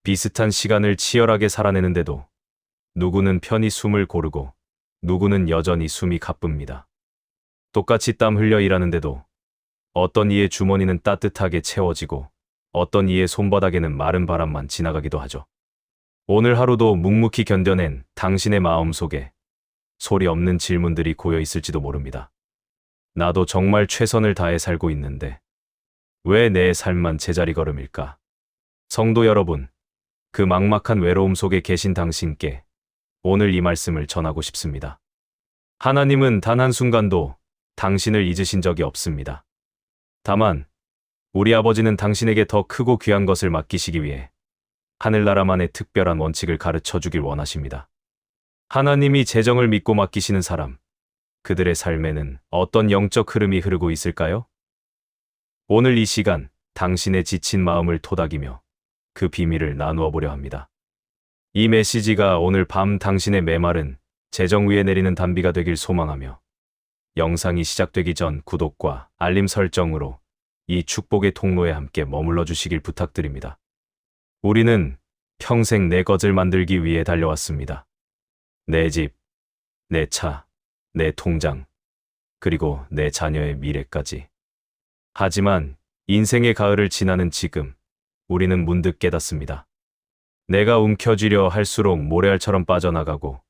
비슷한 시간을 치열하게 살아내는데도 누구는 편히 숨을 고르고 누구는 여전히 숨이 가쁩니다. 똑같이 땀 흘려 일하는데도 어떤 이의 주머니는 따뜻하게 채워지고 어떤 이의 손바닥에는 마른 바람만 지나가기도 하죠. 오늘 하루도 묵묵히 견뎌낸 당신의 마음 속에 소리 없는 질문들이 고여 있을지도 모릅니다. 나도 정말 최선을 다해 살고 있는데 왜 내 삶만 제자리 걸음일까? 성도 여러분, 그 막막한 외로움 속에 계신 당신께 오늘 이 말씀을 전하고 싶습니다. 하나님은 단 한순간도 당신을 잊으신 적이 없습니다. 다만 우리 아버지는 당신에게 더 크고 귀한 것을 맡기시기 위해 하늘나라만의 특별한 원칙을 가르쳐 주길 원하십니다. 하나님이 재정을 믿고 맡기시는 사람, 그들의 삶에는 어떤 영적 흐름이 흐르고 있을까요? 오늘 이 시간 당신의 지친 마음을 토닥이며 그 비밀을 나누어 보려 합니다. 이 메시지가 오늘 밤 당신의 메마른 재정 위에 내리는 단비가 되길 소망하며 영상이 시작되기 전 구독과 알림 설정으로 이 축복의 통로에 함께 머물러 주시길 부탁드립니다. 우리는 평생 내 것을 만들기 위해 달려왔습니다. 내 집, 내 차, 내 통장, 그리고 내 자녀의 미래까지. 하지만 인생의 가을을 지나는 지금 우리는 문득 깨닫습니다. 내가 움켜쥐려 할수록 모래알처럼 빠져나가고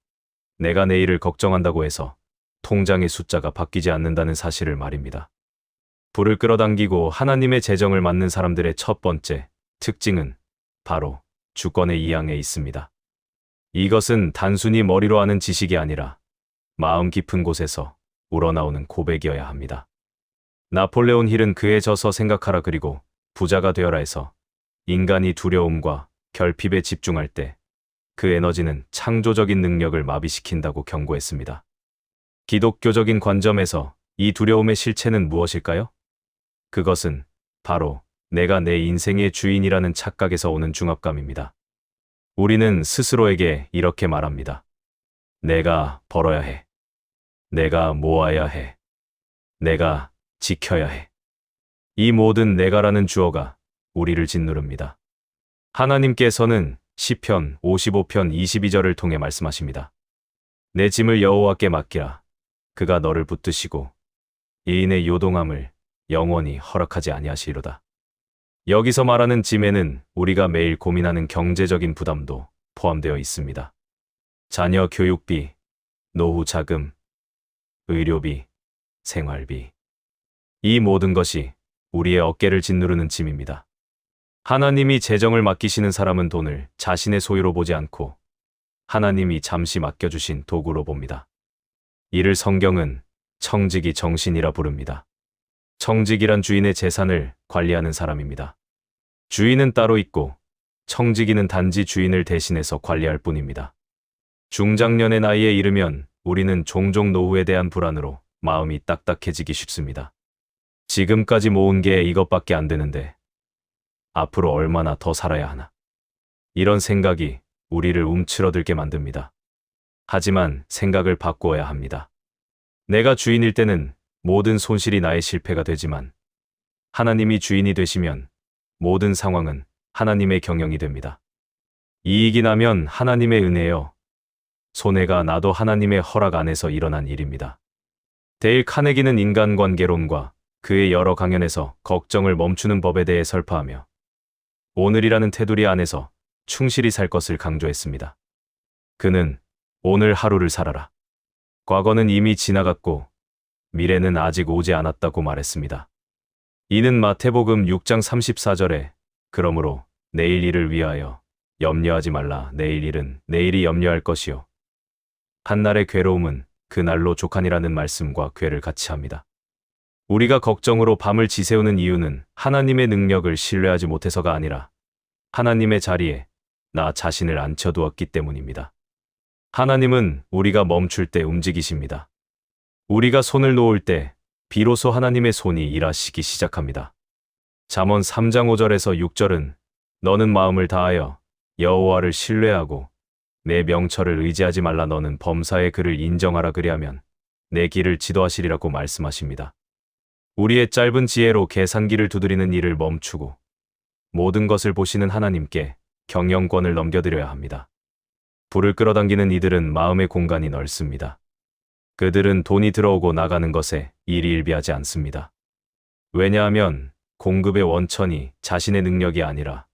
내가 내일을 걱정한다고 해서 통장의 숫자가 바뀌지 않는다는 사실을 말입니다. 불을 끌어당기고 하나님의 재정을 맡는 사람들의 첫 번째 특징은 바로 주권의 이양에 있습니다. 이것은 단순히 머리로 아는 지식이 아니라 마음 깊은 곳에서 우러나오는 고백이어야 합니다. 나폴레온 힐은 그에 져서 생각하라 그리고 부자가 되어라에서 인간이 두려움과 결핍에 집중할 때 그 에너지는 창조적인 능력을 마비시킨다고 경고했습니다. 기독교적인 관점에서 이 두려움의 실체는 무엇일까요? 그것은 바로 내가 내 인생의 주인이라는 착각에서 오는 중압감입니다. 우리는 스스로에게 이렇게 말합니다. 내가 벌어야 해. 내가 모아야 해. 내가 지켜야 해. 이 모든 내가라는 주어가 우리를 짓누릅니다. 하나님께서는 시편 55편 22절을 통해 말씀하십니다. 내 짐을 여호와께 맡기라. 그가 너를 붙드시고 이인의 요동함을 영원히 허락하지 아니하시리로다. 여기서 말하는 짐에는 우리가 매일 고민하는 경제적인 부담도 포함되어 있습니다. 자녀 교육비, 노후 자금, 의료비, 생활비. 이 모든 것이 우리의 어깨를 짓누르는 짐입니다. 하나님이 재정을 맡기시는 사람은 돈을 자신의 소유로 보지 않고 하나님이 잠시 맡겨주신 도구로 봅니다. 이를 성경은 청지기 정신이라 부릅니다. 청지기란 주인의 재산을 관리하는 사람입니다. 주인은 따로 있고 청지기는 단지 주인을 대신해서 관리할 뿐입니다. 중장년의 나이에 이르면 우리는 종종 노후에 대한 불안으로 마음이 딱딱해지기 쉽습니다. 지금까지 모은 게 이것밖에 안 되는데 앞으로 얼마나 더 살아야 하나. 이런 생각이 우리를 움츠러들게 만듭니다. 하지만 생각을 바꾸어야 합니다. 내가 주인일 때는 모든 손실이 나의 실패가 되지만 하나님이 주인이 되시면 모든 상황은 하나님의 경영이 됩니다. 이익이 나면 하나님의 은혜요. 손해가 나도 하나님의 허락 안에서 일어난 일입니다. 데일 카네기는 인간관계론과 그의 여러 강연에서 걱정을 멈추는 법에 대해 설파하며 오늘이라는 테두리 안에서 충실히 살 것을 강조했습니다. 그는 오늘 하루를 살아라. 과거는 이미 지나갔고 미래는 아직 오지 않았다고 말했습니다. 이는 마태복음 6장 34절에 그러므로 내일 일을 위하여 염려하지 말라. 내일 일은 내일이 염려할 것이요. 한날의 괴로움은 그날로 족하니라는 말씀과 궤를 같이 합니다. 우리가 걱정으로 밤을 지새우는 이유는 하나님의 능력을 신뢰하지 못해서가 아니라 하나님의 자리에 나 자신을 앉혀두었기 때문입니다. 하나님은 우리가 멈출 때 움직이십니다. 우리가 손을 놓을 때 비로소 하나님의 손이 일하시기 시작합니다. 잠언 3장 5절에서 6절은 너는 마음을 다하여 여호와를 신뢰하고 내 명철을 의지하지 말라. 너는 범사의 그를 인정하라. 그리하면 내 길을 지도하시리라고 말씀하십니다. 우리의 짧은 지혜로 계산기를 두드리는 일을 멈추고 모든 것을 보시는 하나님께 경영권을 넘겨드려야 합니다. 불을 끌어당기는 이들은 마음의 공간이 넓습니다. 그들은 돈이 들어오고 나가는 것에 일희일비하지 않습니다. 왜냐하면 공급의 원천이 자신의 능력이 아니라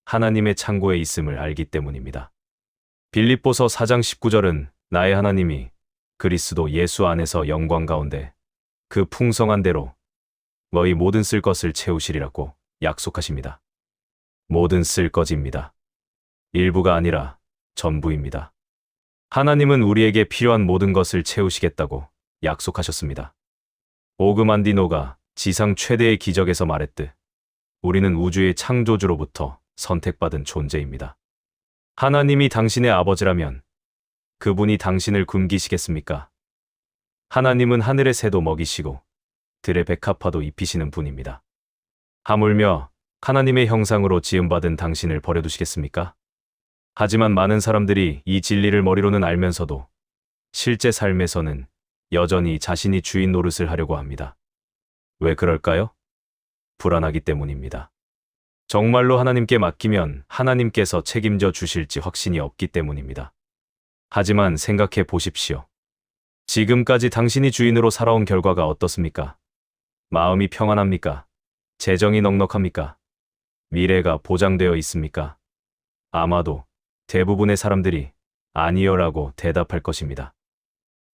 하나님의 창고에 있음을 알기 때문입니다. 빌립보서 4장 19절은 나의 하나님이 그리스도 예수 안에서 영광 가운데 그 풍성한 대로 너희 모든 쓸 것을 채우시리라고 약속하십니다. 모든 쓸 것입니다. 일부가 아니라 전부입니다. 하나님은 우리에게 필요한 모든 것을 채우시겠다고 약속하셨습니다. 오그만디노가 지상 최대의 기적에서 말했듯 우리는 우주의 창조주로부터 선택받은 존재입니다. 하나님이 당신의 아버지라면 그분이 당신을 굶기시겠습니까? 하나님은 하늘의 새도 먹이시고 들의 백합화도 입히시는 분입니다. 하물며 하나님의 형상으로 지음받은 당신을 버려두시겠습니까? 하지만 많은 사람들이 이 진리를 머리로는 알면서도 실제 삶에서는 여전히 자신이 주인 노릇을 하려고 합니다. 왜 그럴까요? 불안하기 때문입니다. 정말로 하나님께 맡기면 하나님께서 책임져 주실지 확신이 없기 때문입니다. 하지만 생각해 보십시오. 지금까지 당신이 주인으로 살아온 결과가 어떻습니까? 마음이 평안합니까? 재정이 넉넉합니까? 미래가 보장되어 있습니까? 아마도 대부분의 사람들이 아니요라고 대답할 것입니다.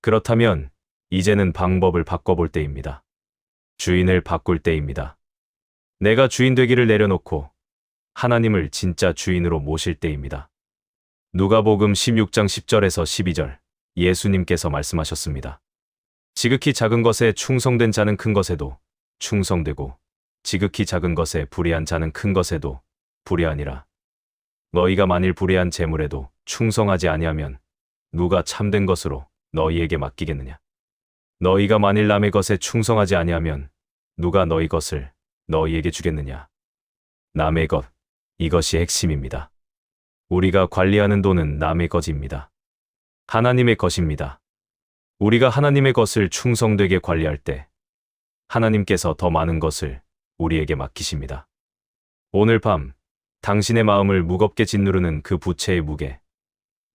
그렇다면 이제는 방법을 바꿔볼 때입니다. 주인을 바꿀 때입니다. 내가 주인 되기를 내려놓고 하나님을 진짜 주인으로 모실 때입니다. 누가복음 16장 10절에서 12절 예수님께서 말씀하셨습니다. 지극히 작은 것에 충성된 자는 큰 것에도 충성되고 지극히 작은 것에 불의한 자는 큰 것에도 불의하니라. 너희가 만일 불의한 재물에도 충성하지 아니하면 누가 참된 것으로 너희에게 맡기겠느냐? 너희가 만일 남의 것에 충성하지 아니하면 누가 너희 것을 너희에게 주겠느냐? 남의 것, 이것이 핵심입니다. 우리가 관리하는 돈은 남의 것입니다. 하나님의 것입니다. 우리가 하나님의 것을 충성되게 관리할 때 하나님께서 더 많은 것을 우리에게 맡기십니다. 오늘 밤 당신의 마음을 무겁게 짓누르는 그 부채의 무게,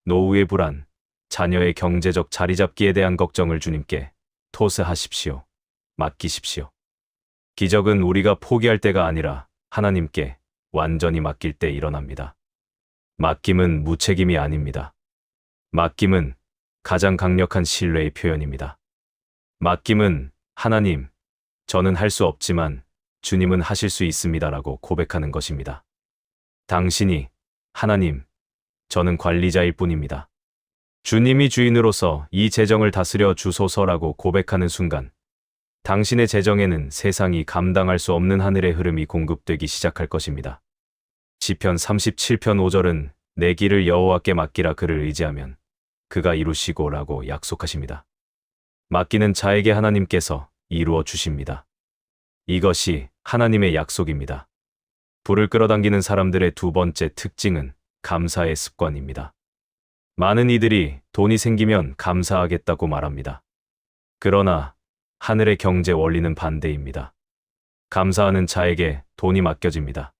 노후의 불안, 자녀의 경제적 자리잡기에 대한 걱정을 주님께 토스하십시오. 맡기십시오. 기적은 우리가 포기할 때가 아니라 하나님께 완전히 맡길 때 일어납니다. 맡김은 무책임이 아닙니다. 맡김은 가장 강력한 신뢰의 표현입니다. 맡김은 하나님, 저는 할 수 없지만 주님은 하실 수 있습니다라고 고백하는 것입니다. 당신이 하나님, 저는 관리자일 뿐입니다. 주님이 주인으로서 이 재정을 다스려 주소서라고 고백하는 순간 당신의 재정에는 세상이 감당할 수 없는 하늘의 흐름이 공급되기 시작할 것입니다. 시편 37편 5절은 내 길을 여호와께 맡기라 그를 의지하면 그가 이루시고라고 약속하십니다. 맡기는 자에게 하나님께서 이루어 주십니다. 이것이 하나님의 약속입니다. 불을 끌어당기는 사람들의 두 번째 특징은 감사의 습관입니다. 많은 이들이 돈이 생기면 감사하겠다고 말합니다. 그러나 하늘의 경제 원리는 반대입니다. 감사하는 자에게 돈이 맡겨집니다.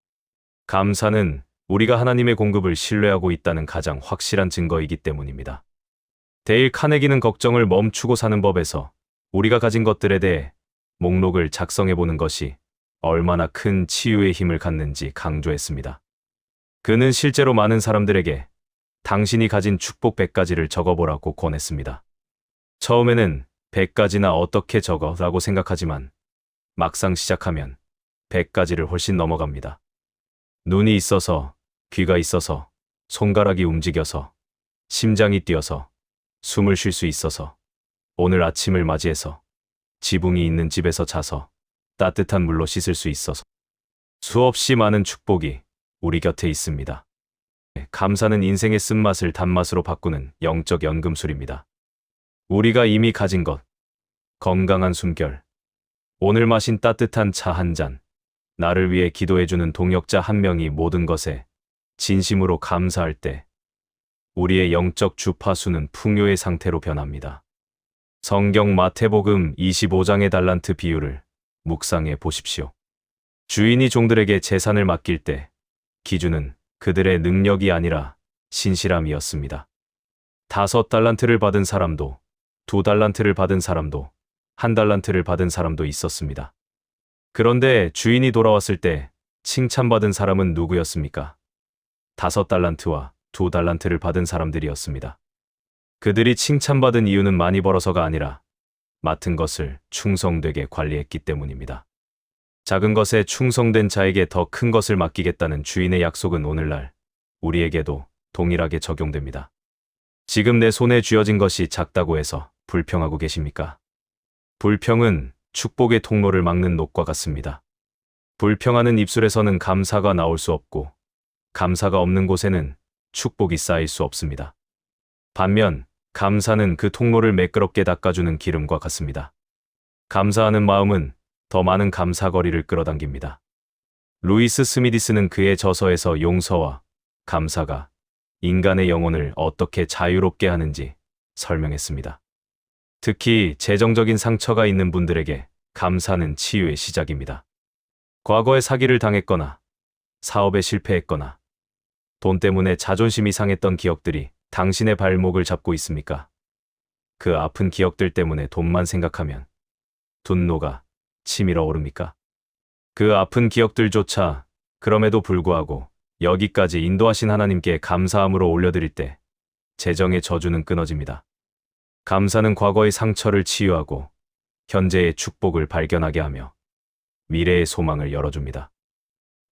감사는 우리가 하나님의 공급을 신뢰하고 있다는 가장 확실한 증거이기 때문입니다. 데일 카네기는 걱정을 멈추고 사는 법에서 우리가 가진 것들에 대해 목록을 작성해보는 것이 얼마나 큰 치유의 힘을 갖는지 강조했습니다. 그는 실제로 많은 사람들에게 당신이 가진 축복 100가지를 적어보라고 권했습니다. 처음에는 100가지나 어떻게 적어라고 생각하지만 막상 시작하면 100가지를 훨씬 넘어갑니다. 눈이 있어서, 귀가 있어서, 손가락이 움직여서, 심장이 뛰어서, 숨을 쉴 수 있어서, 오늘 아침을 맞이해서, 지붕이 있는 집에서 자서, 따뜻한 물로 씻을 수 있어서 수없이 많은 축복이 우리 곁에 있습니다. 감사는 인생의 쓴맛을 단맛으로 바꾸는 영적 연금술입니다. 우리가 이미 가진 것, 건강한 숨결, 오늘 마신 따뜻한 차 한 잔, 나를 위해 기도해주는 동역자 한 명이 모든 것에 진심으로 감사할 때 우리의 영적 주파수는 풍요의 상태로 변합니다. 성경 마태복음 25장의 달란트 비유를 묵상해 보십시오. 주인이 종들에게 재산을 맡길 때 기준은 그들의 능력이 아니라 신실함이었습니다. 5달란트를 받은 사람도, 2달란트를 받은 사람도, 1달란트를 받은 사람도 있었습니다. 그런데 주인이 돌아왔을 때 칭찬받은 사람은 누구였습니까? 5달란트와 2달란트를 받은 사람들이었습니다. 그들이 칭찬받은 이유는 많이 벌어서가 아니라 맡은 것을 충성되게 관리했기 때문입니다. 작은 것에 충성된 자에게 더 큰 것을 맡기겠다는 주인의 약속은 오늘날 우리에게도 동일하게 적용됩니다. 지금 내 손에 쥐어진 것이 작다고 해서 불평하고 계십니까? 불평은 축복의 통로를 막는 녹과 같습니다. 불평하는 입술에서는 감사가 나올 수 없고 감사가 없는 곳에는 축복이 쌓일 수 없습니다. 반면 감사는 그 통로를 매끄럽게 닦아주는 기름과 같습니다. 감사하는 마음은 더 많은 감사거리를 끌어당깁니다. 루이스 스미디스는 그의 저서에서 용서와 감사가 인간의 영혼을 어떻게 자유롭게 하는지 설명했습니다. 특히 재정적인 상처가 있는 분들에게 감사는 치유의 시작입니다. 과거에 사기를 당했거나 사업에 실패했거나 돈 때문에 자존심이 상했던 기억들이 당신의 발목을 잡고 있습니까? 그 아픈 기억들 때문에 돈만 생각하면 분노가 치밀어 오릅니까? 그 아픈 기억들조차 그럼에도 불구하고 여기까지 인도하신 하나님께 감사함으로 올려드릴 때 재정의 저주는 끊어집니다. 감사는 과거의 상처를 치유하고 현재의 축복을 발견하게 하며 미래의 소망을 열어줍니다.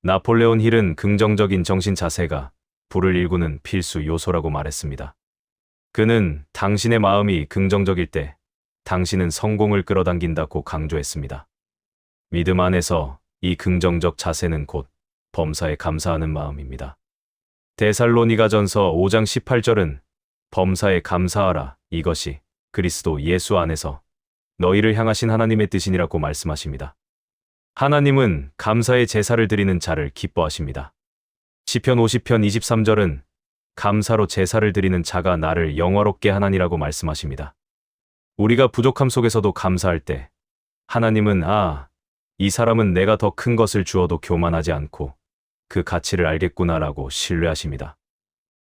나폴레온 힐은 긍정적인 정신 자세가 불을 일구는 필수 요소라고 말했습니다. 그는 당신의 마음이 긍정적일 때 당신은 성공을 끌어당긴다고 강조했습니다. 믿음 안에서 이 긍정적 자세는 곧 범사에 감사하는 마음입니다. 데살로니가전서 5장 18절은 범사에 감사하라, 이것이 그리스도 예수 안에서 너희를 향하신 하나님의 뜻이니라고 말씀하십니다. 하나님은 감사의 제사를 드리는 자를 기뻐하십니다. 시편 50편 23절은 감사로 제사를 드리는 자가 나를 영화롭게 하나니라고 말씀하십니다. 우리가 부족함 속에서도 감사할 때 하나님은 이 사람은 내가 더 큰 것을 주어도 교만하지 않고 그 가치를 알겠구나라고 신뢰하십니다.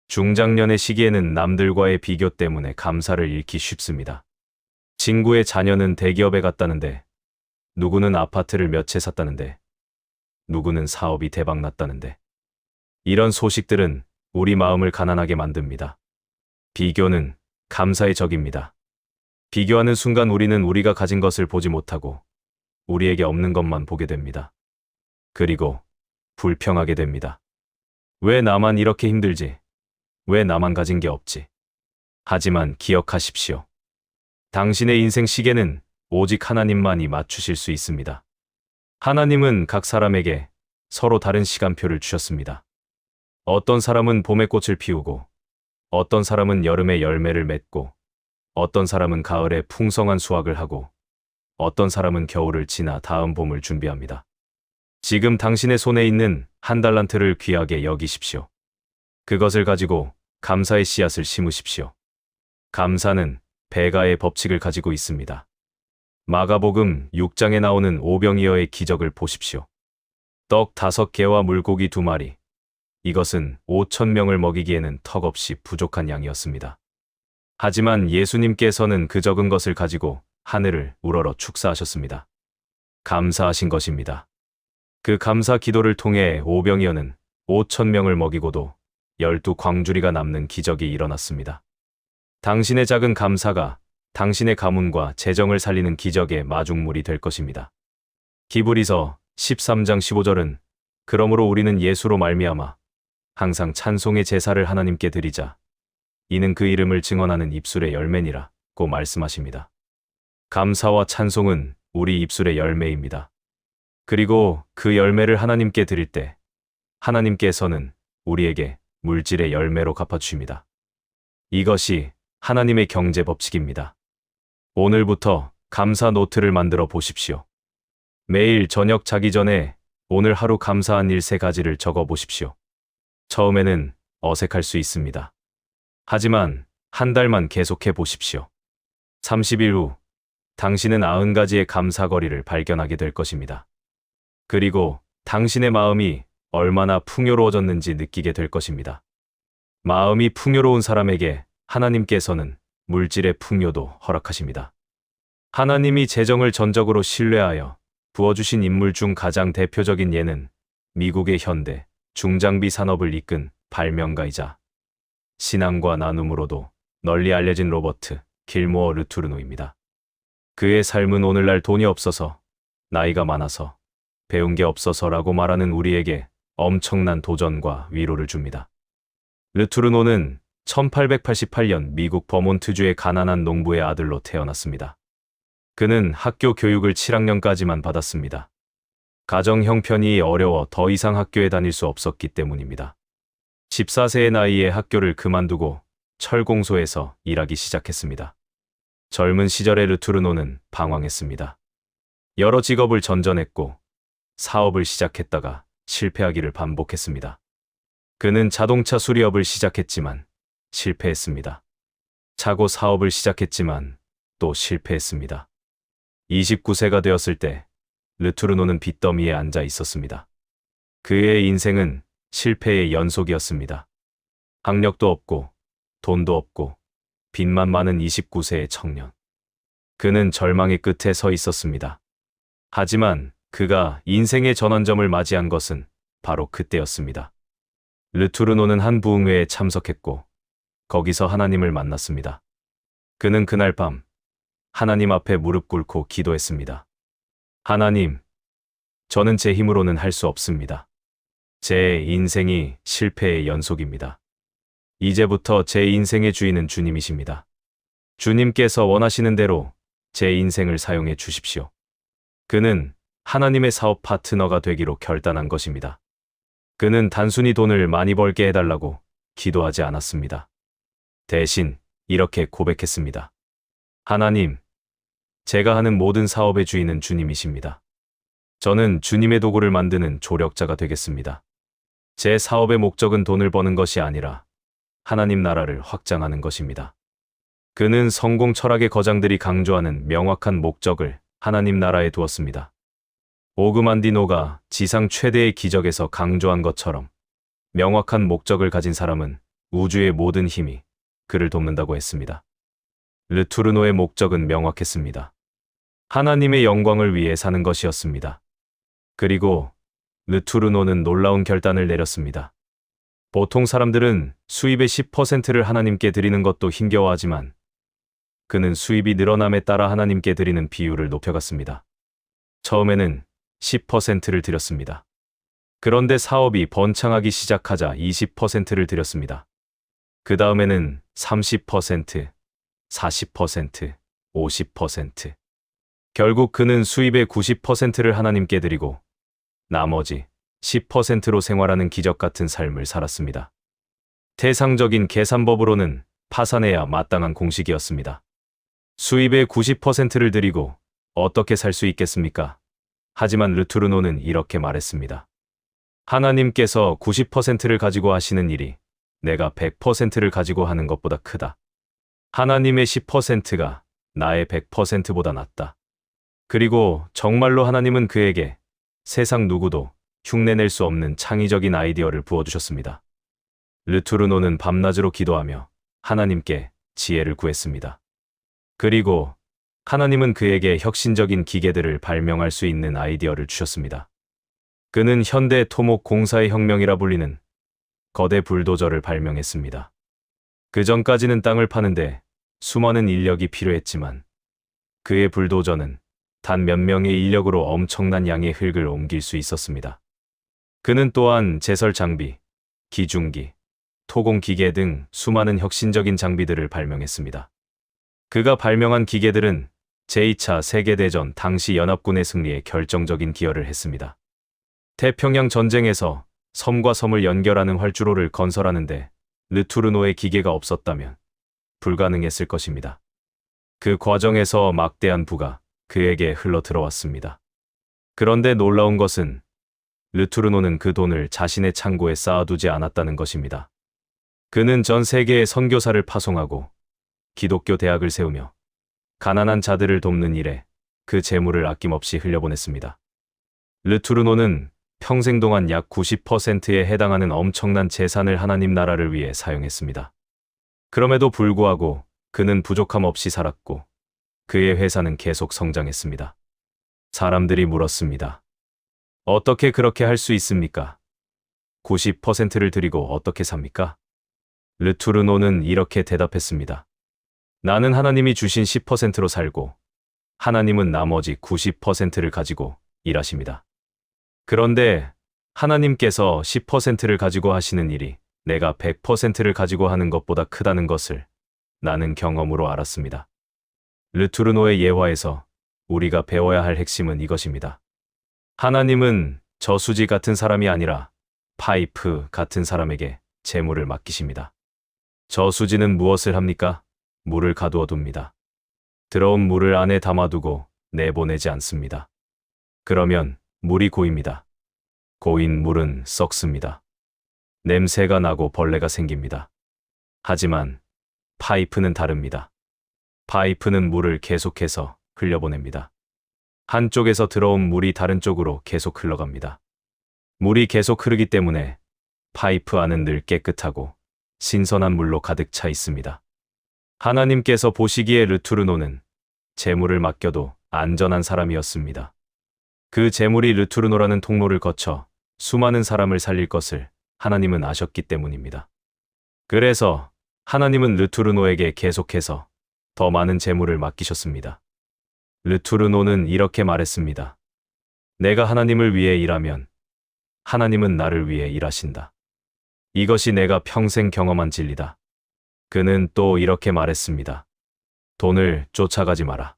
중장년의 시기에는 남들과의 비교 때문에 감사를 잃기 쉽습니다. 친구의 자녀는 대기업에 갔다는데, 누구는 아파트를 몇 채 샀다는데, 누구는 사업이 대박 났다는데. 이런 소식들은 우리 마음을 가난하게 만듭니다. 비교는 감사의 적입니다. 비교하는 순간 우리는 우리가 가진 것을 보지 못하고 우리에게 없는 것만 보게 됩니다. 그리고 불평하게 됩니다. 왜 나만 이렇게 힘들지? 왜 나만 가진 게 없지? 하지만 기억하십시오. 당신의 인생 시계는 오직 하나님만이 맞추실 수 있습니다. 하나님은 각 사람에게 서로 다른 시간표를 주셨습니다. 어떤 사람은 봄에 꽃을 피우고, 어떤 사람은 여름에 열매를 맺고, 어떤 사람은 가을에 풍성한 수확을 하고, 어떤 사람은 겨울을 지나 다음 봄을 준비합니다. 지금 당신의 손에 있는 1달란트를 귀하게 여기십시오. 그것을 가지고 감사의 씨앗을 심으십시오. 감사는 배가의 법칙을 가지고 있습니다. 마가복음 6장에 나오는 오병이어의 기적을 보십시오. 떡 5개와 물고기 2마리. 이것은 5,000명을 먹이기에는 턱없이 부족한 양이었습니다. 하지만 예수님께서는 그 적은 것을 가지고 하늘을 우러러 축사하셨습니다. 감사하신 것입니다. 그 감사 기도를 통해 오병이어는 5,000명을 먹이고도 12광주리가 남는 기적이 일어났습니다. 당신의 작은 감사가 당신의 가문과 재정을 살리는 기적의 마중물이 될 것입니다. 기브리서 13장 15절은 그러므로 우리는 예수로 말미암아 항상 찬송의 제사를 하나님께 드리자. 이는 그 이름을 증언하는 입술의 열매니라고 말씀하십니다. 감사와 찬송은 우리 입술의 열매입니다. 그리고 그 열매를 하나님께 드릴 때 하나님께서는 우리에게 물질의 열매로 갚아주십니다. 이것이 하나님의 경제 법칙입니다. 오늘부터 감사 노트를 만들어 보십시오. 매일 저녁 자기 전에 오늘 하루 감사한 일 3가지를 적어 보십시오. 처음에는 어색할 수 있습니다. 하지만 한 달만 계속해 보십시오. 30일 후 당신은 90가지의 감사거리를 발견하게 될 것입니다. 그리고 당신의 마음이 얼마나 풍요로워졌는지 느끼게 될 것입니다. 마음이 풍요로운 사람에게 하나님께서는 물질의 풍요도 허락하십니다. 하나님이 재정을 전적으로 신뢰하여 부어주신 인물 중 가장 대표적인 예는 미국의 현대 중장비 산업을 이끈 발명가이자 신앙과 나눔으로도 널리 알려진 로버트 길모어 르투르노입니다. 그의 삶은 오늘날 돈이 없어서, 나이가 많아서, 배운 게 없어서라고 말하는 우리에게 엄청난 도전과 위로를 줍니다. 르투르노는 1888년 미국 버몬트주의 가난한 농부의 아들로 태어났습니다. 그는 학교 교육을 7학년까지만 받았습니다. 가정 형편이 어려워 더 이상 학교에 다닐 수 없었기 때문입니다. 14세의 나이에 학교를 그만두고 철공소에서 일하기 시작했습니다. 젊은 시절의 르투르노는 방황했습니다. 여러 직업을 전전했고 사업을 시작했다가 실패하기를 반복했습니다. 그는 자동차 수리업을 시작했지만 실패했습니다. 차고 사업을 시작했지만 또 실패했습니다. 29세가 되었을 때 르투르노는 빚더미에 앉아 있었습니다. 그의 인생은 실패의 연속이었습니다. 학력도 없고 돈도 없고 빚만 많은 29세의 청년. 그는 절망의 끝에 서 있었습니다. 하지만 그가 인생의 전환점을 맞이한 것은 바로 그때였습니다. 르투르노는 한 부흥회에 참석했고 거기서 하나님을 만났습니다. 그는 그날 밤 하나님 앞에 무릎 꿇고 기도했습니다. 하나님, 저는 제 힘으로는 할 수 없습니다. 제 인생이 실패의 연속입니다. 이제부터 제 인생의 주인은 주님이십니다. 주님께서 원하시는 대로 제 인생을 사용해 주십시오. 그는 하나님의 사업 파트너가 되기로 결단한 것입니다. 그는 단순히 돈을 많이 벌게 해달라고 기도하지 않았습니다. 대신 이렇게 고백했습니다. 하나님, 제가 하는 모든 사업의 주인은 주님이십니다. 저는 주님의 도구를 만드는 조력자가 되겠습니다. 제 사업의 목적은 돈을 버는 것이 아니라 하나님 나라를 확장하는 것입니다. 그는 성공 철학의 거장들이 강조하는 명확한 목적을 하나님 나라에 두었습니다. 오그만디노가 지상 최대의 기적에서 강조한 것처럼 명확한 목적을 가진 사람은 우주의 모든 힘이 그를 돕는다고 했습니다. 르투르노의 목적은 명확했습니다. 하나님의 영광을 위해 사는 것이었습니다. 그리고 르투르노는 놀라운 결단을 내렸습니다. 보통 사람들은 수입의 10%를 하나님께 드리는 것도 힘겨워하지만 그는 수입이 늘어남에 따라 하나님께 드리는 비율을 높여갔습니다. 처음에는 10%를 드렸습니다. 그런데 사업이 번창하기 시작하자 20%를 드렸습니다. 그 다음에는 30%, 40%, 50%. 결국 그는 수입의 90%를 하나님께 드리고 나머지 10%로 생활하는 기적 같은 삶을 살았습니다. 태상적인 계산법으로는 파산해야 마땅한 공식이었습니다. 수입의 90%를 드리고 어떻게 살 수 있겠습니까? 하지만 르투르노는 이렇게 말했습니다. 하나님께서 90%를 가지고 하시는 일이 내가 100%를 가지고 하는 것보다 크다. 하나님의 10%가 나의 100%보다 낫다. 그리고 정말로 하나님은 그에게 세상 누구도 흉내낼 수 없는 창의적인 아이디어를 부어주셨습니다. 르투르노는 밤낮으로 기도하며 하나님께 지혜를 구했습니다. 그리고 하나님은 그에게 혁신적인 기계들을 발명할 수 있는 아이디어를 주셨습니다. 그는 현대 토목 공사의 혁명이라 불리는 거대 불도저를 발명했습니다. 그 전까지는 땅을 파는데 수많은 인력이 필요했지만 그의 불도저는 단 몇 명의 인력으로 엄청난 양의 흙을 옮길 수 있었습니다. 그는 또한 제설 장비, 기중기, 토공 기계 등 수많은 혁신적인 장비들을 발명했습니다. 그가 발명한 기계들은 제2차 세계대전 당시 연합군의 승리에 결정적인 기여를 했습니다. 태평양 전쟁에서 섬과 섬을 연결하는 활주로를 건설하는데 르투르노의 기계가 없었다면 불가능했을 것입니다. 그 과정에서 막대한 부가 그에게 흘러 들어왔습니다. 그런데 놀라운 것은 르투르노는 그 돈을 자신의 창고에 쌓아두지 않았다는 것입니다. 그는 전 세계에 선교사를 파송하고 기독교 대학을 세우며 가난한 자들을 돕는 일에 그 재물을 아낌없이 흘려보냈습니다. 르투르노는 평생 동안 약 90%에 해당하는 엄청난 재산을 하나님 나라를 위해 사용했습니다. 그럼에도 불구하고 그는 부족함 없이 살았고 그의 회사는 계속 성장했습니다. 사람들이 물었습니다. 어떻게 그렇게 할 수 있습니까? 90%를 드리고 어떻게 삽니까? 르투르노는 이렇게 대답했습니다. 나는 하나님이 주신 10%로 살고 하나님은 나머지 90%를 가지고 일하십니다. 그런데 하나님께서 10%를 가지고 하시는 일이 내가 100%를 가지고 하는 것보다 크다는 것을 나는 경험으로 알았습니다. 르투르노의 예화에서 우리가 배워야 할 핵심은 이것입니다. 하나님은 저수지 같은 사람이 아니라 파이프 같은 사람에게 재물을 맡기십니다. 저수지는 무엇을 합니까? 물을 가두어 둡니다. 들어온 물을 안에 담아두고 내보내지 않습니다. 그러면 물이 고입니다. 고인 물은 썩습니다. 냄새가 나고 벌레가 생깁니다. 하지만 파이프는 다릅니다. 파이프는 물을 계속해서 흘려보냅니다. 한쪽에서 들어온 물이 다른 쪽으로 계속 흘러갑니다. 물이 계속 흐르기 때문에 파이프 안은 늘 깨끗하고 신선한 물로 가득 차 있습니다. 하나님께서 보시기에 르투르노는 재물을 맡겨도 안전한 사람이었습니다. 그 재물이 르투르노라는 통로를 거쳐 수많은 사람을 살릴 것을 하나님은 아셨기 때문입니다. 그래서 하나님은 르투르노에게 계속해서 더 많은 재물을 맡기셨습니다. 르투르노는 이렇게 말했습니다. 내가 하나님을 위해 일하면 하나님은 나를 위해 일하신다. 이것이 내가 평생 경험한 진리다. 그는 또 이렇게 말했습니다. 돈을 쫓아가지 마라.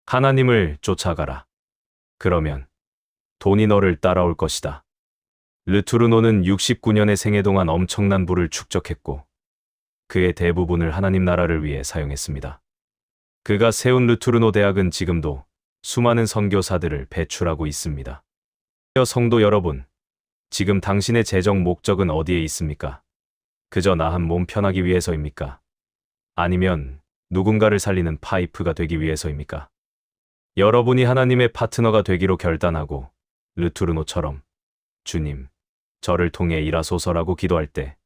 하나님을 쫓아가라. 그러면 돈이 너를 따라올 것이다. 르투르노는 69년의 생애 동안 엄청난 부를 축적했고 그의 대부분을 하나님 나라를 위해 사용했습니다. 그가 세운 르투르노 대학은 지금도 수많은 선교사들을 배출하고 있습니다. 성도 여러분, 지금 당신의 재정 목적은 어디에 있습니까? 그저 나 한 몸 편하기 위해서입니까? 아니면 누군가를 살리는 파이프가 되기 위해서입니까? 여러분이 하나님의 파트너가 되기로 결단하고 르투르노처럼 주님, 저를 통해 일하소서라고 기도할 때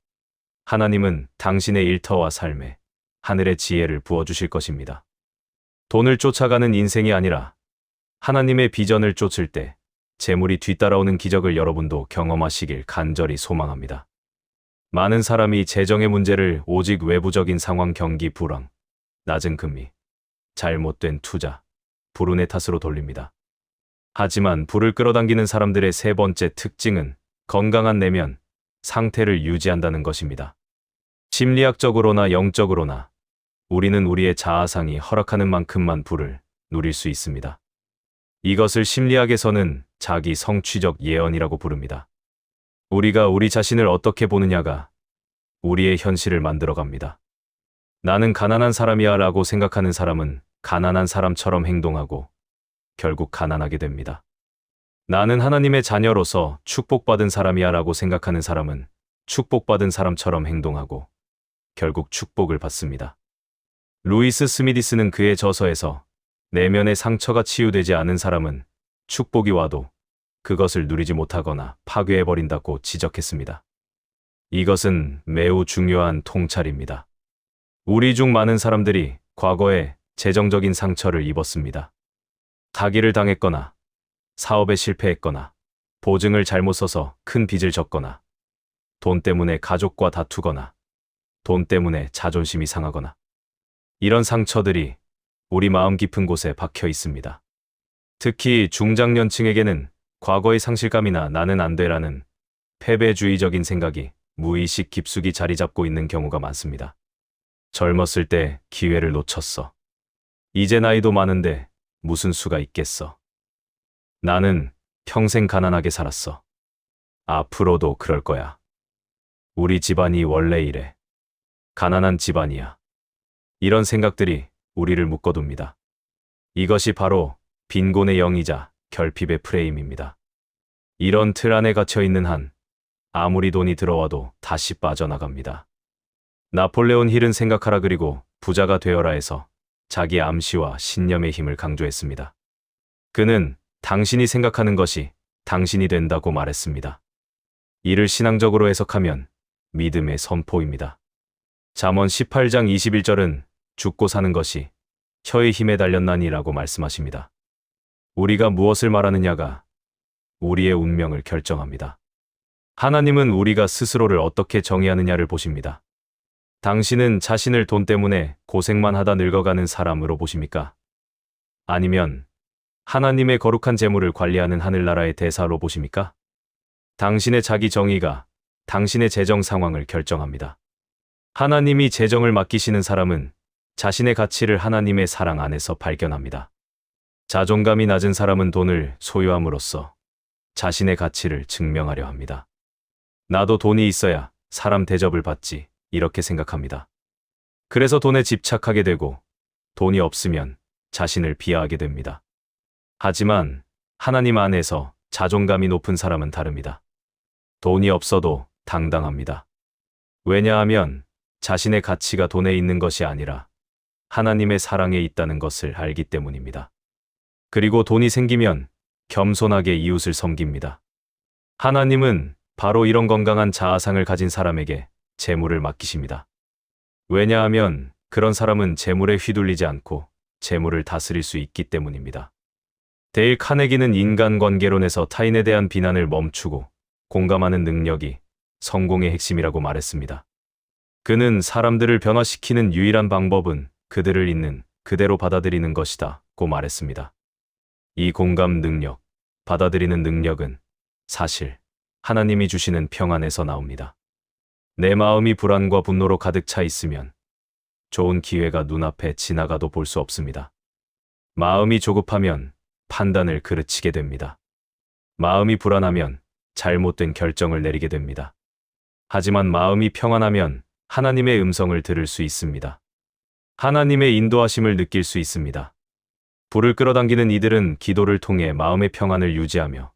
하나님은 당신의 일터와 삶에 하늘의 지혜를 부어주실 것입니다. 돈을 쫓아가는 인생이 아니라 하나님의 비전을 쫓을 때 재물이 뒤따라오는 기적을 여러분도 경험하시길 간절히 소망합니다. 많은 사람이 재정의 문제를 오직 외부적인 상황, 경기 불황, 낮은 금리, 잘못된 투자, 불운의 탓으로 돌립니다. 하지만 불을 끌어당기는 사람들의 세 번째 특징은 건강한 내면 상태를 유지한다는 것입니다. 심리학적으로나 영적으로나 우리는 우리의 자아상이 허락하는 만큼만 불을 누릴 수 있습니다. 이것을 심리학에서는 자기 성취적 예언이라고 부릅니다. 우리가 우리 자신을 어떻게 보느냐가 우리의 현실을 만들어갑니다. 나는 가난한 사람이야 라고 생각하는 사람은 가난한 사람처럼 행동하고 결국 가난하게 됩니다. 나는 하나님의 자녀로서 축복받은 사람이야 라고 생각하는 사람은 축복받은 사람처럼 행동하고 결국 축복을 받습니다. 루이스 스미디스는 그의 저서에서 내면의 상처가 치유되지 않은 사람은 축복이 와도 그것을 누리지 못하거나 파괴해버린다고 지적했습니다. 이것은 매우 중요한 통찰입니다. 우리 중 많은 사람들이 과거에 재정적인 상처를 입었습니다. 사기를 당했거나 사업에 실패했거나 보증을 잘못 써서 큰 빚을 졌거나 돈 때문에 가족과 다투거나 돈 때문에 자존심이 상하거나 이런 상처들이 우리 마음 깊은 곳에 박혀 있습니다. 특히 중장년층에게는 과거의 상실감이나 나는 안 돼라는 패배주의적인 생각이 무의식 깊숙이 자리 잡고 있는 경우가 많습니다. 젊었을 때 기회를 놓쳤어. 이제 나이도 많은데 무슨 수가 있겠어. 나는 평생 가난하게 살았어. 앞으로도 그럴 거야. 우리 집안이 원래 이래. 가난한 집안이야. 이런 생각들이 우리를 묶어둡니다. 이것이 바로 빈곤의 영이자 결핍의 프레임입니다. 이런 틀 안에 갇혀 있는 한 아무리 돈이 들어와도 다시 빠져나갑니다. 나폴레온 힐은 생각하라 그리고 부자가 되어라 해서 자기 암시와 신념의 힘을 강조했습니다. 그는 당신이 생각하는 것이 당신이 된다고 말했습니다. 이를 신앙적으로 해석하면 믿음의 선포입니다. 잠언 18장 21절은 죽고 사는 것이 혀의 힘에 달렸나니라고 말씀하십니다. 우리가 무엇을 말하느냐가 우리의 운명을 결정합니다. 하나님은 우리가 스스로를 어떻게 정의하느냐를 보십니다. 당신은 자신을 돈 때문에 고생만 하다 늙어가는 사람으로 보십니까? 아니면 하나님의 거룩한 재물을 관리하는 하늘나라의 대사로 보십니까? 당신의 자기 정의가 당신의 재정 상황을 결정합니다. 하나님이 재정을 맡기시는 사람은 자신의 가치를 하나님의 사랑 안에서 발견합니다. 자존감이 낮은 사람은 돈을 소유함으로써 자신의 가치를 증명하려 합니다. 나도 돈이 있어야 사람 대접을 받지, 이렇게 생각합니다. 그래서 돈에 집착하게 되고 돈이 없으면 자신을 비하하게 됩니다. 하지만 하나님 안에서 자존감이 높은 사람은 다릅니다. 돈이 없어도 당당합니다. 왜냐하면 자신의 가치가 돈에 있는 것이 아니라 하나님의 사랑에 있다는 것을 알기 때문입니다. 그리고 돈이 생기면 겸손하게 이웃을 섬깁니다. 하나님은 바로 이런 건강한 자아상을 가진 사람에게 재물을 맡기십니다. 왜냐하면 그런 사람은 재물에 휘둘리지 않고 재물을 다스릴 수 있기 때문입니다. 데일 카네기는 인간관계론에서 타인에 대한 비난을 멈추고 공감하는 능력이 성공의 핵심이라고 말했습니다. 그는 사람들을 변화시키는 유일한 방법은 그들을 있는 그대로 받아들이는 것이다고 말했습니다. 이 공감 능력, 받아들이는 능력은 사실 하나님이 주시는 평안에서 나옵니다. 내 마음이 불안과 분노로 가득 차 있으면 좋은 기회가 눈앞에 지나가도 볼 수 없습니다. 마음이 조급하면 판단을 그르치게 됩니다. 마음이 불안하면 잘못된 결정을 내리게 됩니다. 하지만 마음이 평안하면 하나님의 음성을 들을 수 있습니다. 하나님의 인도하심을 느낄 수 있습니다. 불을 끌어당기는 이들은 기도를 통해 마음의 평안을 유지하며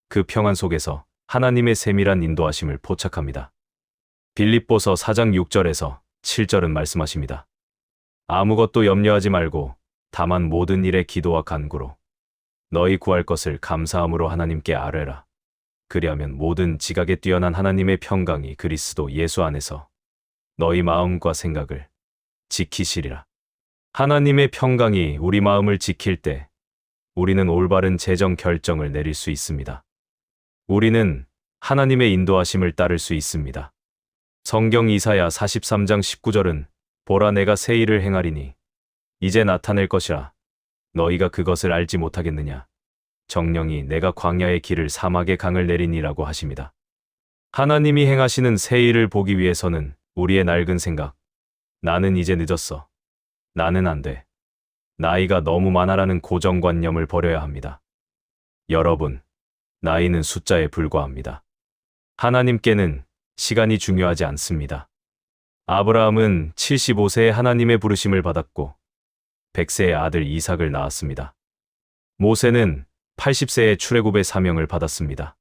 그 평안 속에서 하나님의 세밀한 인도하심을 포착합니다. 빌립보서 4장 6절에서 7절은 말씀하십니다. 아무것도 염려하지 말고 다만 모든 일에 기도와 간구로 너희 구할 것을 감사함으로 하나님께 아뢰라. 그리하면 모든 지각에 뛰어난 하나님의 평강이 그리스도 예수 안에서 너희 마음과 생각을 지키시리라. 하나님의 평강이 우리 마음을 지킬 때 우리는 올바른 재정 결정을 내릴 수 있습니다. 우리는 하나님의 인도하심을 따를 수 있습니다. 성경 이사야 43장 19절은 보라 내가 새 일을 행하리니 이제 나타낼 것이라 너희가 그것을 알지 못하겠느냐. 정령이 내가 광야의 길을 사막의 강을 내리니라고 하십니다. 하나님이 행하시는 새 일을 보기 위해서는 우리의 낡은 생각, 나는 이제 늦었어, 나는 안 돼, 나이가 너무 많아라는 고정관념을 버려야 합니다. 여러분, 나이는 숫자에 불과합니다. 하나님께는 시간이 중요하지 않습니다. 아브라함은 75세에 하나님의 부르심을 받았고 100세의 아들 이삭을 낳았습니다. 모세는 80세에 출애굽의 사명을 받았습니다.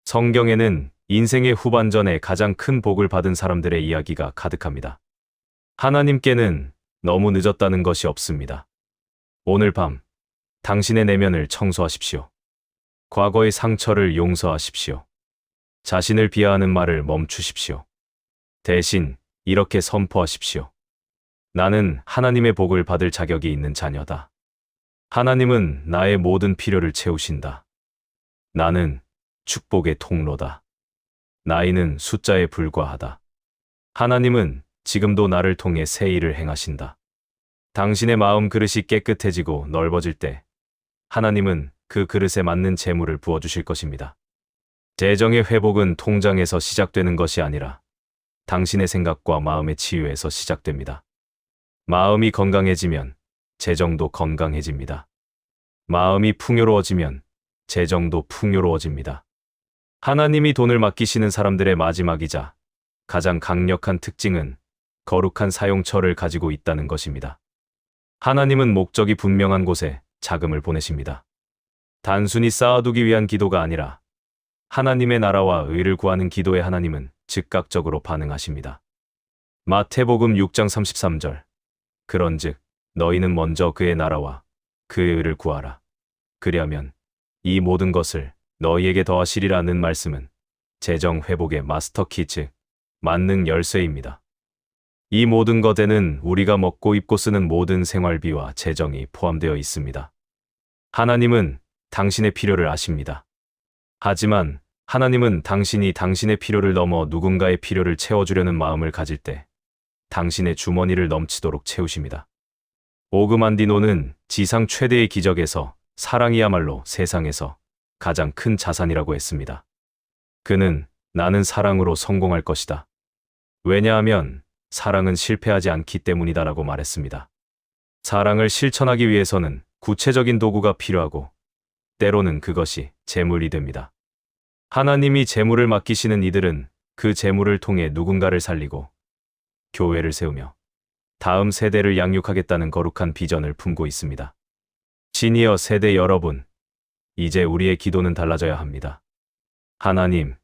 성경에는 인생의 후반전에 가장 큰 복을 받은 사람들의 이야기가 가득합니다. 하나님께는 너무 늦었다는 것이 없습니다. 오늘 밤 당신의 내면을 청소하십시오. 과거의 상처를 용서하십시오. 자신을 비하하는 말을 멈추십시오. 대신 이렇게 선포하십시오. 나는 하나님의 복을 받을 자격이 있는 자녀다. 하나님은 나의 모든 필요를 채우신다. 나는 축복의 통로다. 나이는 숫자에 불과하다. 하나님은 지금도 나를 통해 새 일을 행하신다. 당신의 마음 그릇이 깨끗해지고 넓어질 때 하나님은 그 그릇에 맞는 재물을 부어주실 것입니다. 재정의 회복은 통장에서 시작되는 것이 아니라 당신의 생각과 마음의 치유에서 시작됩니다. 마음이 건강해지면 재정도 건강해집니다. 마음이 풍요로워지면 재정도 풍요로워집니다. 하나님이 돈을 맡기시는 사람들의 마지막이자 가장 강력한 특징은 거룩한 사용처를 가지고 있다는 것입니다. 하나님은 목적이 분명한 곳에 자금을 보내십니다. 단순히 쌓아두기 위한 기도가 아니라 하나님의 나라와 의를 구하는 기도에 하나님은 즉각적으로 반응하십니다. 마태복음 6장 33절. 그런즉 너희는 먼저 그의 나라와 그의 의를 구하라. 그리하면 이 모든 것을 너희에게 더하시리라는 말씀은 재정 회복의 마스터 키, 즉 만능 열쇠입니다. 이 모든 것에는 우리가 먹고 입고 쓰는 모든 생활비와 재정이 포함되어 있습니다. 하나님은 당신의 필요를 아십니다. 하지만 하나님은 당신이 당신의 필요를 넘어 누군가의 필요를 채워주려는 마음을 가질 때 당신의 주머니를 넘치도록 채우십니다. 오그만디노는 지상 최대의 기적에서 사랑이야말로 세상에서 가장 큰 자산이라고 했습니다. 그는 나는 사랑으로 성공할 것이다. 왜냐하면 사랑은 실패하지 않기 때문이다라고 말했습니다. 사랑을 실천하기 위해서는 구체적인 도구가 필요하고 때로는 그것이 재물이 됩니다. 하나님이 재물을 맡기시는 이들은 그 재물을 통해 누군가를 살리고 교회를 세우며 다음 세대를 양육하겠다는 거룩한 비전을 품고 있습니다. 시니어 세대 여러분, 이제 우리의 기도는 달라져야 합니다. 하나님,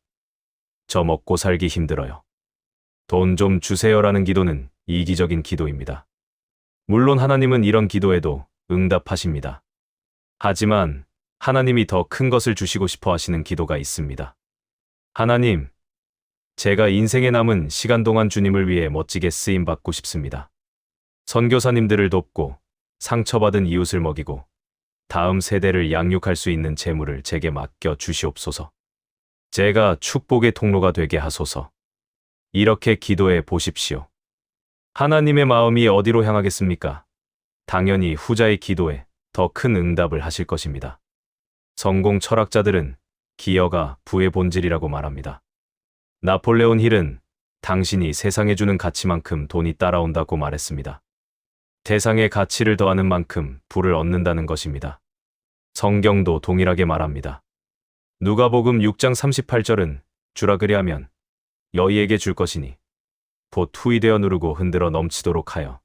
저 먹고 살기 힘들어요. 돈 좀 주세요라는 기도는 이기적인 기도입니다. 물론 하나님은 이런 기도에도 응답하십니다. 하지만 하나님이 더 큰 것을 주시고 싶어 하시는 기도가 있습니다. 하나님, 제가 인생에 남은 시간 동안 주님을 위해 멋지게 쓰임받고 싶습니다. 선교사님들을 돕고 상처받은 이웃을 먹이고 다음 세대를 양육할 수 있는 재물을 제게 맡겨 주시옵소서. 제가 축복의 통로가 되게 하소서. 이렇게 기도해 보십시오. 하나님의 마음이 어디로 향하겠습니까? 당연히 후자의 기도에 더 큰 응답을 하실 것입니다. 성공 철학자들은 기여가 부의 본질이라고 말합니다. 나폴레온 힐은 당신이 세상에 주는 가치만큼 돈이 따라온다고 말했습니다. 대상의 가치를 더하는 만큼 부를 얻는다는 것입니다. 성경도 동일하게 말합니다. 누가복음 6장 38절은 주라 그리하면 너희에게 줄 것이니 곧 후이되어 누르고 흔들어 넘치도록 하여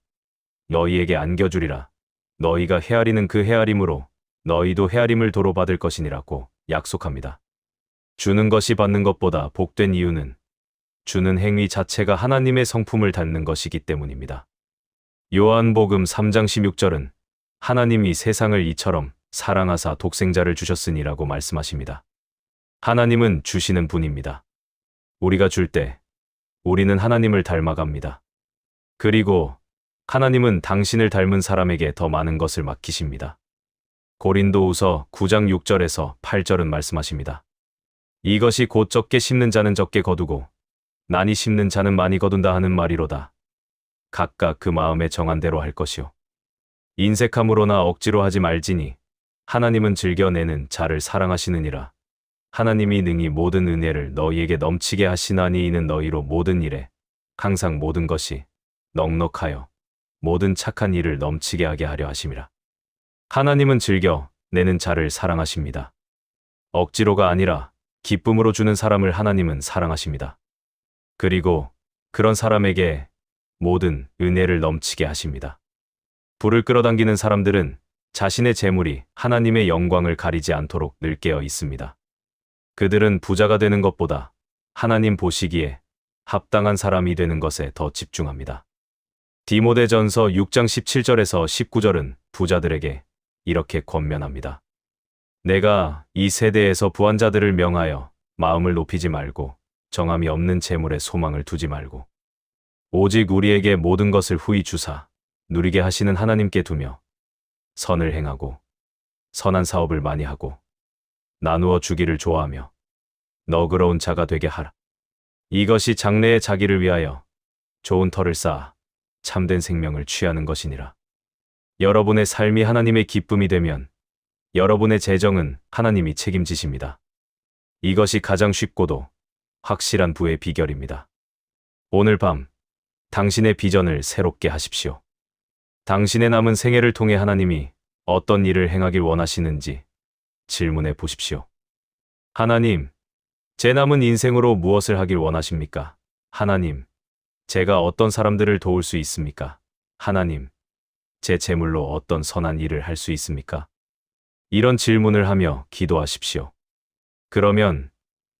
너희에게 안겨주리라. 너희가 헤아리는 그 헤아림으로 너희도 헤아림을 도로 받을 것이니라고 약속합니다. 주는 것이 받는 것보다 복된 이유는 주는 행위 자체가 하나님의 성품을 닮는 것이기 때문입니다. 요한복음 3장 16절은 하나님이 세상을 이처럼 사랑하사 독생자를 주셨으니라고 말씀하십니다. 하나님은 주시는 분입니다. 우리가 줄 때 우리는 하나님을 닮아갑니다. 그리고 하나님은 당신을 닮은 사람에게 더 많은 것을 맡기십니다. 고린도후서 9장 6절에서 8절은 말씀하십니다. 이것이 곧 적게 심는 자는 적게 거두고 많이 심는 자는 많이 거둔다 하는 말이로다. 각각 그 마음에 정한 대로 할 것이요. 인색함으로나 억지로 하지 말지니 하나님은 즐겨내는 자를 사랑하시느니라. 하나님이 능히 모든 은혜를 너희에게 넘치게 하시나니 이는 너희로 모든 일에 항상 모든 것이 넉넉하여 모든 착한 일을 넘치게 하게 하려 하심이라. 하나님은 즐겨 내는 자를 사랑하십니다. 억지로가 아니라 기쁨으로 주는 사람을 하나님은 사랑하십니다. 그리고 그런 사람에게 모든 은혜를 넘치게 하십니다. 불을 끌어당기는 사람들은 자신의 재물이 하나님의 영광을 가리지 않도록 늘 깨어 있습니다. 그들은 부자가 되는 것보다 하나님 보시기에 합당한 사람이 되는 것에 더 집중합니다. 디모데전서 6장 17절에서 19절은 부자들에게 이렇게 권면합니다. 내가 이 세대에서 부한 자들을 명하여 마음을 높이지 말고 정함이 없는 재물에 소망을 두지 말고 오직 우리에게 모든 것을 후히 주사 누리게 하시는 하나님께 두며 선을 행하고 선한 사업을 많이 하고 나누어 주기를 좋아하며 너그러운 자가 되게 하라. 이것이 장래의 자기를 위하여 좋은 터를 쌓아 참된 생명을 취하는 것이니라. 여러분의 삶이 하나님의 기쁨이 되면 여러분의 재정은 하나님이 책임지십니다. 이것이 가장 쉽고도 확실한 부의 비결입니다. 오늘 밤 당신의 비전을 새롭게 하십시오. 당신의 남은 생애를 통해 하나님이 어떤 일을 행하길 원하시는지 질문해 보십시오. 하나님, 제 남은 인생으로 무엇을 하길 원하십니까? 하나님, 제가 어떤 사람들을 도울 수 있습니까? 하나님, 제 재물로 어떤 선한 일을 할 수 있습니까? 이런 질문을 하며 기도하십시오. 그러면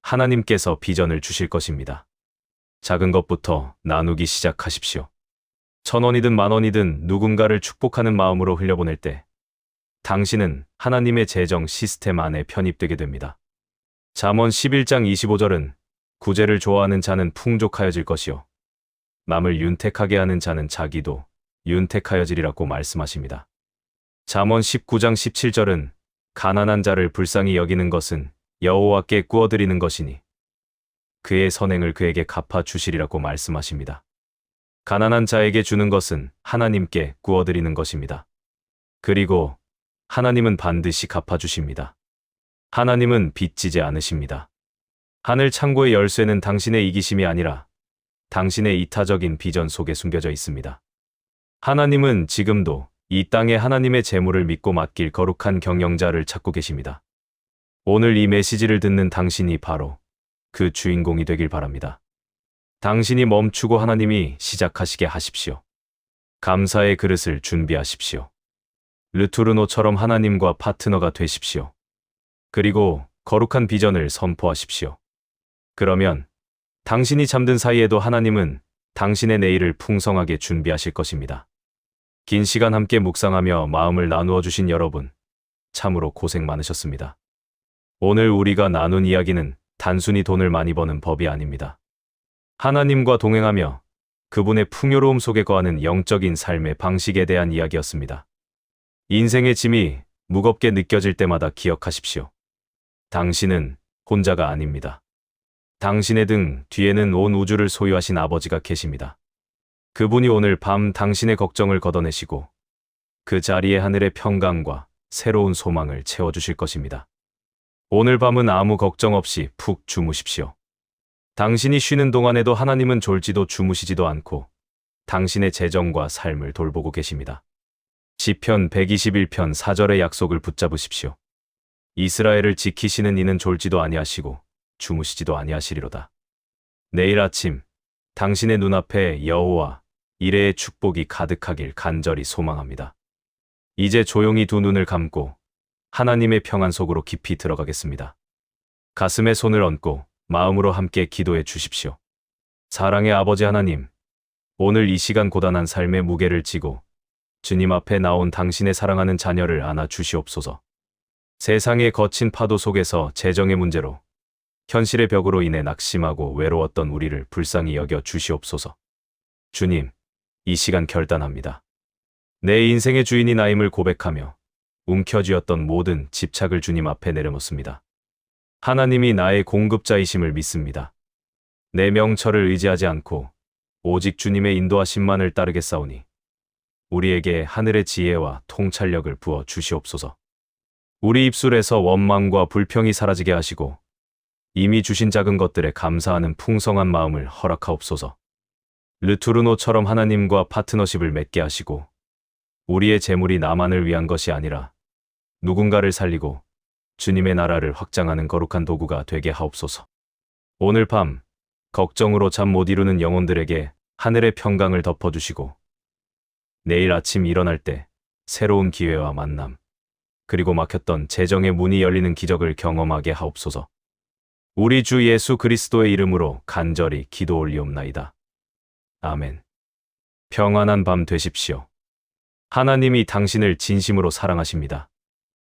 하나님께서 비전을 주실 것입니다. 작은 것부터 나누기 시작하십시오. 1,000원이든 10,000원이든 누군가를 축복하는 마음으로 흘려보낼 때 당신은 하나님의 재정 시스템 안에 편입되게 됩니다. 잠언 11장 25절은 구제를 좋아하는 자는 풍족하여질 것이요 남을 윤택하게 하는 자는 자기도 윤택하여지리라고 말씀하십니다. 잠언 19장 17절은 가난한 자를 불쌍히 여기는 것은 여호와께 꾸어드리는 것이니 그의 선행을 그에게 갚아 주시리라고 말씀하십니다. 가난한 자에게 주는 것은 하나님께 꾸어드리는 것입니다. 그리고 하나님은 반드시 갚아주십니다. 하나님은 빚지지 않으십니다. 하늘 창고의 열쇠는 당신의 이기심이 아니라 당신의 이타적인 비전 속에 숨겨져 있습니다. 하나님은 지금도 이 땅에 하나님의 재물을 믿고 맡길 거룩한 경영자를 찾고 계십니다. 오늘 이 메시지를 듣는 당신이 바로 그 주인공이 되길 바랍니다. 당신이 멈추고 하나님이 시작하시게 하십시오. 감사의 그릇을 준비하십시오. 르투르노처럼 하나님과 파트너가 되십시오. 그리고 거룩한 비전을 선포하십시오. 그러면 당신이 잠든 사이에도 하나님은 당신의 내일을 풍성하게 준비하실 것입니다. 긴 시간 함께 묵상하며 마음을 나누어 주신 여러분, 참으로 고생 많으셨습니다. 오늘 우리가 나눈 이야기는 단순히 돈을 많이 버는 법이 아닙니다. 하나님과 동행하며 그분의 풍요로움 속에 거하는 영적인 삶의 방식에 대한 이야기였습니다. 인생의 짐이 무겁게 느껴질 때마다 기억하십시오. 당신은 혼자가 아닙니다. 당신의 등 뒤에는 온 우주를 소유하신 아버지가 계십니다. 그분이 오늘 밤 당신의 걱정을 걷어내시고 그 자리에 하늘의 평강과 새로운 소망을 채워주실 것입니다. 오늘 밤은 아무 걱정 없이 푹 주무십시오. 당신이 쉬는 동안에도 하나님은 졸지도 주무시지도 않고 당신의 재정과 삶을 돌보고 계십니다. 시편 121편 4절의 약속을 붙잡으십시오. 이스라엘을 지키시는 이는 졸지도 아니하시고 주무시지도 아니하시리로다. 내일 아침 당신의 눈앞에 여호와 이레의 축복이 가득하길 간절히 소망합니다. 이제 조용히 두 눈을 감고 하나님의 평안 속으로 깊이 들어가겠습니다. 가슴에 손을 얹고 마음으로 함께 기도해 주십시오. 사랑의 아버지 하나님, 오늘 이 시간 고단한 삶의 무게를 지고 주님 앞에 나온 당신의 사랑하는 자녀를 안아 주시옵소서. 세상의 거친 파도 속에서 재정의 문제로 현실의 벽으로 인해 낙심하고 외로웠던 우리를 불쌍히 여겨 주시옵소서. 주님, 이 시간 결단합니다. 내 인생의 주인이 나임을 고백하며 움켜쥐었던 모든 집착을 주님 앞에 내려놓습니다. 하나님이 나의 공급자이심을 믿습니다. 내 명철을 의지하지 않고 오직 주님의 인도하심만을 따르겠사오니 우리에게 하늘의 지혜와 통찰력을 부어 주시옵소서. 우리 입술에서 원망과 불평이 사라지게 하시고 이미 주신 작은 것들에 감사하는 풍성한 마음을 허락하옵소서. 르투르노처럼 하나님과 파트너십을 맺게 하시고 우리의 재물이 나만을 위한 것이 아니라 누군가를 살리고 주님의 나라를 확장하는 거룩한 도구가 되게 하옵소서. 오늘 밤 걱정으로 잠 못 이루는 영혼들에게 하늘의 평강을 덮어주시고 내일 아침 일어날 때 새로운 기회와 만남, 그리고 막혔던 재정의 문이 열리는 기적을 경험하게 하옵소서. 우리 주 예수 그리스도의 이름으로 간절히 기도 올리옵나이다. 아멘. 평안한 밤 되십시오. 하나님이 당신을 진심으로 사랑하십니다.